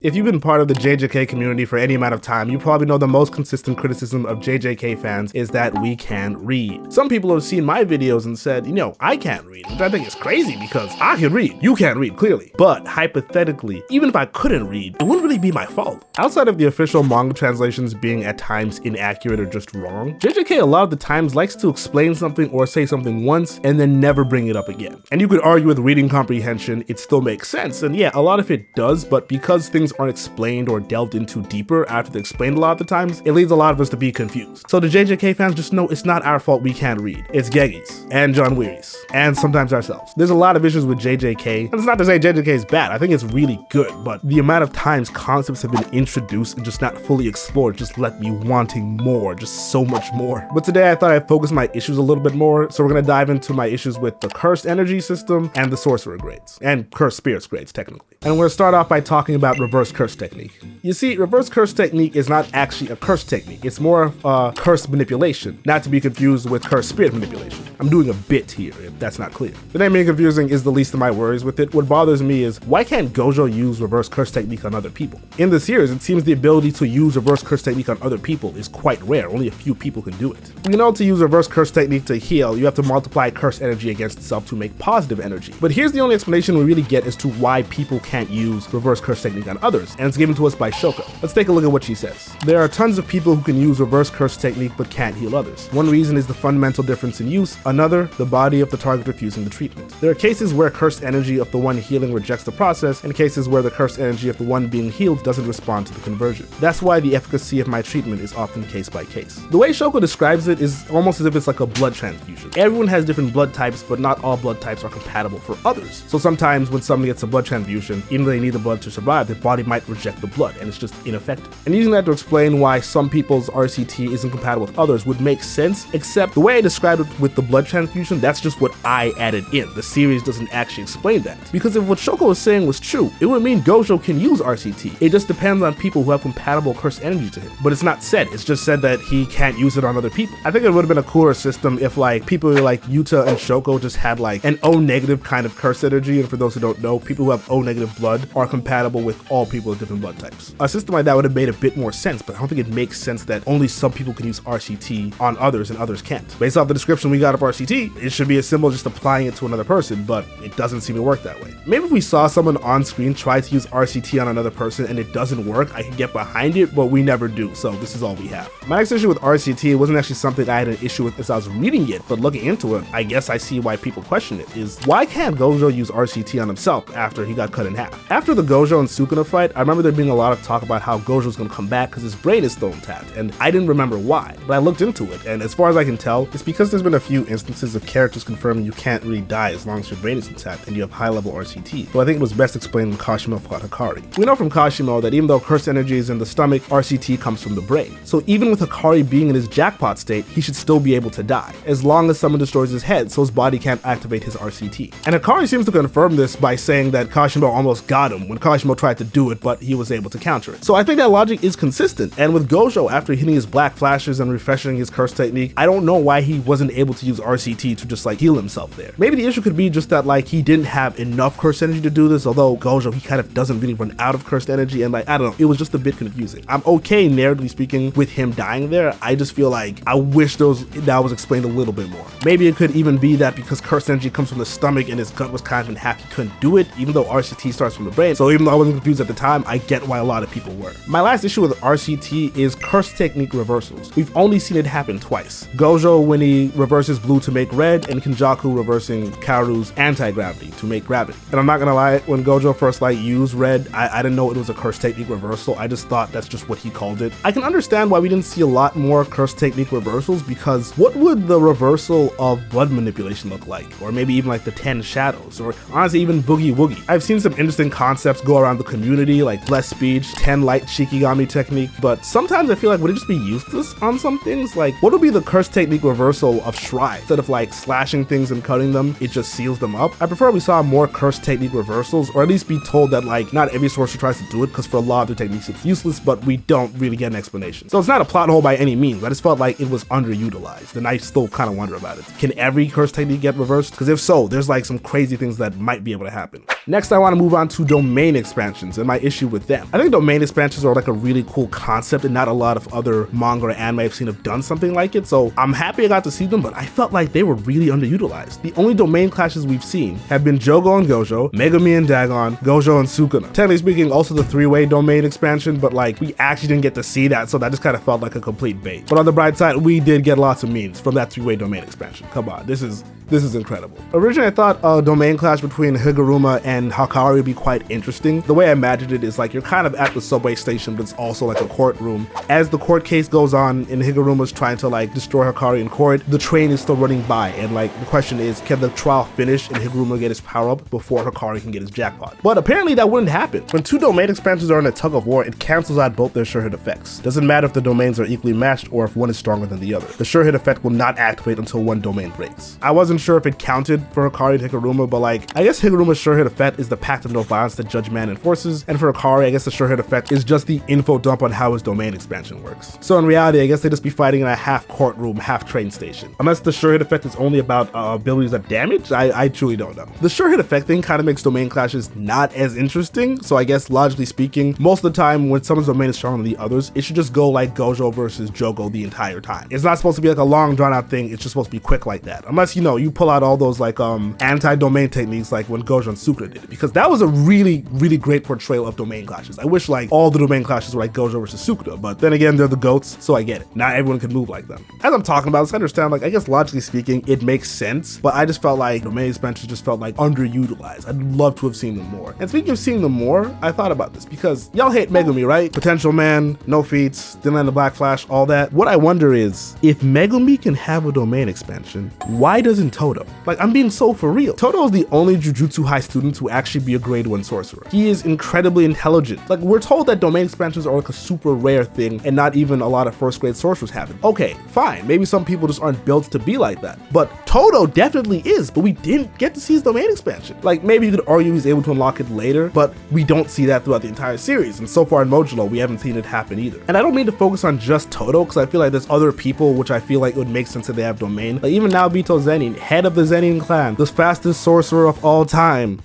If you've been part of the JJK community for any amount of time, you probably know the most consistent criticism of JJK fans is that we can't read. Some people have seen my videos and said, you know, I can't read, which I think is crazy because I can read. You can't read, clearly. But hypothetically, even if I couldn't read, it wouldn't really be my fault. Outside of the official manga translations being at times inaccurate or just wrong, JJK a lot of the times likes to explain something or say something once and then never bring it up again. And you could argue with reading comprehension, it still makes sense. And yeah, a lot of it does, but because things aren't explained or delved into deeper after they're explained a lot of the times, it leaves a lot of us to be confused. So the JJK fans just know it's not our fault we can't read. It's Gegi's and John Weary's and sometimes ourselves. There's a lot of issues with JJK, and it's not to say JJK is bad. I think it's really good, but the amount of times concepts have been introduced and just not fully explored just left me wanting more, just so much more. But today I thought I'd focus my issues a little bit more, so we're gonna dive into my issues with the Cursed Energy system and the Sorcerer Grades, and Cursed Spirits Grades technically. And we're gonna start off by talking about Reverse Curse technique. You see, reverse curse technique is not actually a curse technique. It's more of a curse manipulation, not to be confused with curse spirit manipulation. I'm doing a bit here, if that's not clear. The name being confusing is the least of my worries with it. What bothers me is, why can't Gojo use reverse curse technique on other people? In the series, it seems the ability to use reverse curse technique on other people is quite rare. Only a few people can do it. We know to use reverse curse technique to heal, you have to multiply curse energy against itself to make positive energy. But here's the only explanation we really get as to why people can't use reverse curse technique on others, and it's given to us by Shoko. Let's take a look at what she says. There are tons of people who can use reverse curse technique but can't heal others. One reason is the fundamental difference in use, another, the body of the target refusing the treatment. There are cases where cursed energy of the one healing rejects the process, and cases where the cursed energy of the one being healed doesn't respond to the conversion. That's why the efficacy of my treatment is often case by case. The way Shoko describes it is almost as if it's like a blood transfusion. Everyone has different blood types, but not all blood types are compatible for others. So sometimes when somebody gets a blood transfusion, even though they need the blood to survive, their body might reject the blood, and it's just ineffective. And using that to explain why some people's RCT isn't compatible with others would make sense, except the way I described it with the blood transfusion, that's just what I added in. The series doesn't actually explain that. Because if what Shoko was saying was true, it would mean Gojo can use RCT. It just depends on people who have compatible cursed energy to him. But it's not said, it's just said that he can't use it on other people. I think it would have been a cooler system if like people like Yuta and Shoko just had like an O negative kind of cursed energy, and for those who don't know, people who have O negative blood are compatible with all people with different blood types. A system like that would have made a bit more sense, but I don't think it makes sense that only some people can use RCT on others and others can't. Based off the description we got of RCT, it should be as simple as just applying it to another person, but it doesn't seem to work that way. Maybe if we saw someone on screen try to use RCT on another person and it doesn't work, I could get behind it, but we never do, so this is all we have. My next issue with RCT wasn't actually something I had an issue with as I was reading it, but looking into it, I guess I see why people question it, is why can't Gojo use RCT on himself after he got cut in half? After the Gojo and Sukuna fight, I remember there being a lot of talk about how Gojo's gonna come back because his brain is still intact, and I didn't remember why, but I looked into it, and as far as I can tell, it's because there's been a few instances of characters confirming you can't really die as long as your brain is intact and you have high level RCT, so I think it was best explained when Kashimo fought Hikari. We know from Kashimo that even though cursed energy is in the stomach, RCT comes from the brain, so even with Hikari being in his jackpot state, he should still be able to die, as long as someone destroys his head so his body can't activate his RCT. And Hikari seems to confirm this by saying that Kashimo almost got him when Kashimo tried to do it, but he was able to counter it. So I think that logic is consistent, and with Gojo, after hitting his black flashes and refreshing his curse technique, I don't know why he wasn't able to use RCT to just like heal himself there. Maybe the issue could be just that like he didn't have enough cursed energy to do this, although Gojo, he kind of doesn't really run out of cursed energy, and like, I don't know, it was just a bit confusing. I'm okay narratively speaking with him dying there, I just feel like I wish that was explained a little bit more. Maybe it could even be that because cursed energy comes from the stomach and his gut was kind of in half, he couldn't do it, even though RCT starts from the brain. So even though I wasn't confused at the time, I get why a lot of people were. My last issue with RCT is curse technique reversals. We've only seen it happen twice. Gojo when he reverses blue to make red, and Kenjaku reversing Kaoru's anti-gravity to make gravity. And I'm not gonna lie, when Gojo first like used red, I didn't know it was a curse technique reversal. I just thought that's just what he called it. I can understand why we didn't see a lot more curse technique reversals, because what would the reversal of blood manipulation look like? Or maybe even like the 10 shadows, or honestly even Boogie Woogie. I've seen some interesting concepts go around the community, like less speech, damage, 10 light Shikigami technique, but sometimes I feel like would it just be useless on some things? Like, what would be the curse technique reversal of Shrine? Instead of like slashing things and cutting them, it just seals them up. I prefer we saw more curse technique reversals, or at least be told that like not every sorcerer tries to do it, because for a lot of the techniques it's useless, but we don't really get an explanation. So it's not a plot hole by any means. I just felt like it was underutilized, and I still kind of wonder about it. Can every curse technique get reversed? Because if so, there's like some crazy things that might be able to happen. Next, I want to move on to domain expansions and my issue with them. I think domain expansions are like a really cool concept, and not a lot of other manga or anime I've seen have done something like it, so I'm happy I got to see them, but I felt like they were really underutilized. The only domain clashes we've seen have been Jogo and Gojo, Megumi and Dagon, Gojo and Sukuna. Technically speaking, also the three-way domain expansion, but like we actually didn't get to see that, so that just kind of felt like a complete bait. But on the bright side, we did get lots of memes from that three-way domain expansion. Come on, this is incredible. Originally, I thought a domain clash between Higuruma and Hakari would be quite interesting. The way I imagined it is like you're kind of at the subway station, but it's also like a courtroom. As the court case goes on and Higuruma's trying to like destroy Hakari in court, the train is still running by, and like the question is, can the trial finish and Higuruma get his power up before Hakari can get his jackpot? But apparently that wouldn't happen. When two domain expansions are in a tug of war, it cancels out both their sure hit effects. Doesn't matter if the domains are equally matched or if one is stronger than the other. The sure hit effect will not activate until one domain breaks. I wasn't sure if it counted for Hakari and Higuruma, but like, I guess Higuruma's sure hit effect is the pact of no violence that Judge Man enforces, and for Hakari, I guess the sure hit effect is just the info dump on how his domain expansion works. So in reality, I guess they just be fighting in a half courtroom, half train station. Unless the sure hit effect is only about abilities that damage, I truly don't know. The sure hit effect thing kind of makes domain clashes not as interesting, so I guess logically speaking, most of the time when someone's domain is stronger than the others, it should just go like Gojo versus Jogo the entire time. It's not supposed to be like a long drawn out thing, it's just supposed to be quick like that. Unless, you know, you pull out all those like anti-domain techniques like when Gojo and Sukuna did it, because that was a really great portrayal of domain clashes. I wish like all the domain clashes were like Gojo versus Sukuna, but then again, they're the GOATs, so I get it. Not everyone can move like them. As I'm talking about this, I understand, like, I guess logically speaking, it makes sense, but I just felt like domain expansions just felt like underutilized. I'd love to have seen them more. And speaking of seeing them more, I thought about this because y'all hate Megumi, right? Potential man, no feats, didn't land the Black Flash, all that. What I wonder is, if Megumi can have a domain expansion, why doesn't Todo? Like, I'm being so for real. Todo is the only Jujutsu High student to actually be a grade 1 sorcerer. He is incredibly intelligent. Like, we're told that domain expansions are like a super rare thing and not even a lot of first grade sorcerers have it. Okay, fine, maybe some people just aren't built to be like that, but Todo definitely is, but we didn't get to see his domain expansion. Like, maybe you could argue he's able to unlock it later, but we don't see that throughout the entire series, and so far in Mojulo, we haven't seen it happen either. And I don't mean to focus on just Todo, because I feel like there's other people which I feel like it would make sense that they have domain. Like, even Naobito Zenin, head of the Zenin clan, the fastest sorcerer of all time,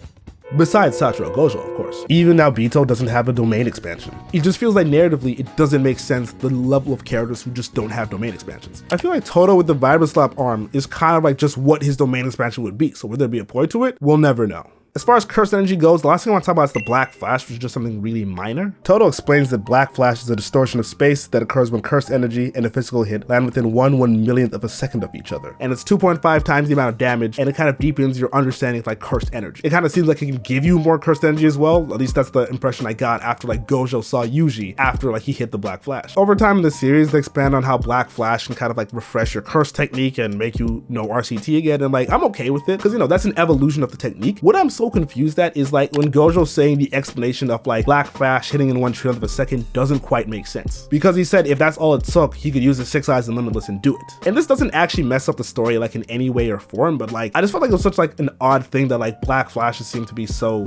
besides Satoru Gojo, of course. Even now, Naobito doesn't have a domain expansion. It just feels like narratively, it doesn't make sense, the level of characters who just don't have domain expansions. I feel like Todo with the Vibra Slap arm is kind of like just what his domain expansion would be, so would there be a point to it? We'll never know. As far as cursed energy goes, the last thing I want to talk about is the Black Flash, which is just something really minor. Todo explains that Black Flash is a distortion of space that occurs when cursed energy and a physical hit land within 1/1,000,000th of a second of each other. And it's 2.5 times the amount of damage, and it kind of deepens your understanding of like cursed energy. It kind of seems like it can give you more cursed energy as well. At least that's the impression I got after like Gojo saw Yuji after like he hit the Black Flash. Over time in the series, they expand on how Black Flash can kind of like refresh your curse technique and make you know RCT again. And like, I'm okay with it, because you know, that's an evolution of the technique. What I'm so confused at is like when Gojo's saying the explanation of like Black Flash hitting in 1/1,000,000th of a second doesn't quite make sense, because he said if that's all it took, he could use the 6 eyes and Limitless and do it. And this doesn't actually mess up the story like in any way or form, but like I just felt like it was such like an odd thing that like Black Flashes seem to be so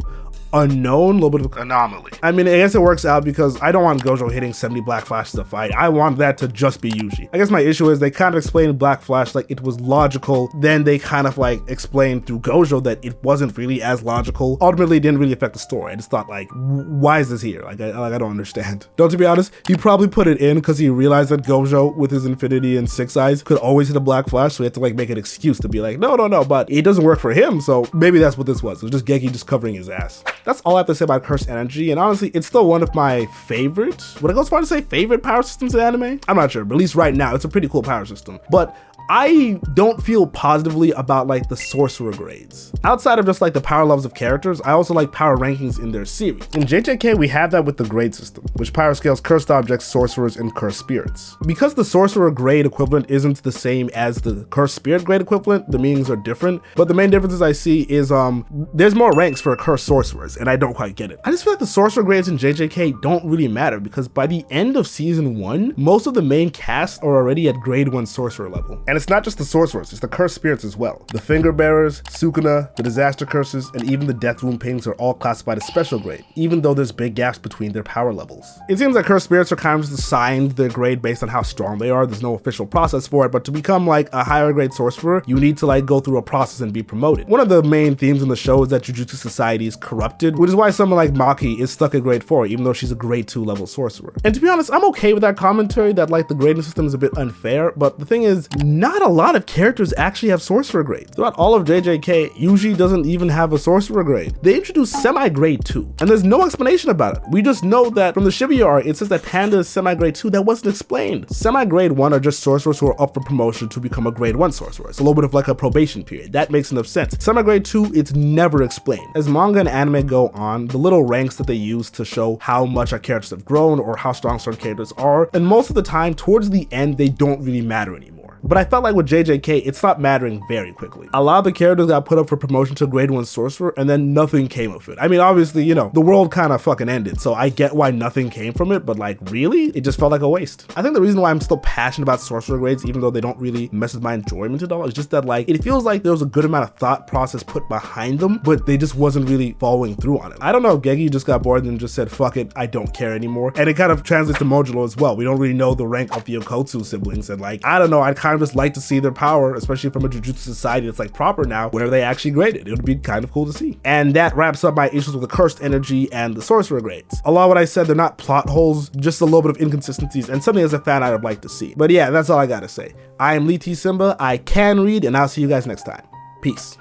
unknown, a little bit of an anomaly. I mean, I guess it works out because I don't want Gojo hitting 70 Black Flashes a fight. I want that to just be Yuji. I guess my issue is they kind of explained Black Flash like it was logical, then they kind of like explained through Gojo that it wasn't really as logical. Ultimately, it didn't really affect the story. I just thought like, why is this here? Like I don't understand. Though to be honest, he probably put it in because he realized that Gojo with his Infinity and 6 eyes could always hit a Black Flash, so he had to like make an excuse to be like, no, but it doesn't work for him, so maybe that's what this was. It was just Geki just covering his ass. That's all I have to say about Cursed Energy, and honestly, it's still one of my favorite, would I go as far to say favorite power systems in anime? I'm not sure, but at least right now, it's a pretty cool power system. But I don't feel positively about like the Sorcerer Grades. Outside of just like the power levels of characters, I also like power rankings in their series. In JJK, we have that with the grade system, which power scales cursed objects, sorcerers, and cursed spirits. Because the Sorcerer Grade equivalent isn't the same as the cursed spirit grade equivalent, the meanings are different, but the main differences I see is there's more ranks for cursed sorcerers, and I don't quite get it. I just feel like the Sorcerer Grades in JJK don't really matter because by the end of season 1, most of the main cast are already at grade 1 sorcerer level. And it's not just the sorcerers, it's the cursed spirits as well. The finger bearers, Sukuna, the disaster curses, and even the death wound paintings are all classified as special grade, even though there's big gaps between their power levels. It seems like cursed spirits are kind of just assigned their grade based on how strong they are. There's no official process for it, but to become like a higher grade sorcerer, you need to like go through a process and be promoted. One of the main themes in the show is that Jujutsu Society is corrupted, which is why someone like Maki is stuck at grade 4, even though she's a grade 2 level sorcerer. And to be honest, I'm okay with that commentary that like the grading system is a bit unfair, but the thing is, not a lot of characters actually have sorcerer grades. Throughout all of JJK, Yuji doesn't even have a sorcerer grade. They introduced semi-grade 2, and there's no explanation about it. We just know that from the Shibuya art, it says that Panda is semi-grade 2. That wasn't explained. Semi-grade 1 are just sorcerers who are up for promotion to become a grade 1 sorcerer. It's a little bit of like a probation period. That makes enough sense. Semi-grade 2, it's never explained. As manga and anime go on, the little ranks that they use to show how much our characters have grown or how strong certain characters are, and most of the time, towards the end, they don't really matter anymore. But I felt like with JJK, it stopped mattering very quickly. A lot of the characters got put up for promotion to grade 1 sorcerer, and then nothing came of it. I mean, obviously, you know, the world kind of fucking ended, so I get why nothing came from it, but like, really? It just felt like a waste. I think the reason why I'm still passionate about sorcerer grades, even though they don't really mess with my enjoyment at all, is just that like, it feels like there was a good amount of thought process put behind them, but they just wasn't really following through on it. I don't know if Gegi just got bored and just said, fuck it, I don't care anymore. And it kind of translates to Modulo as well. We don't really know the rank of the Okotsu siblings, and like, I don't know, I'd kind of just like to see their power, especially from a Jujutsu Society that's like proper now, where they actually graded. It would be kind of cool to see. And that wraps up my issues with the cursed energy and the sorcerer grades. A lot of what I said, they're not plot holes, just a little bit of inconsistencies and something as a fan I'd like to see. But yeah, that's all I gotta say. I am Lee T. Simba, I can read, and I'll see you guys next time. Peace.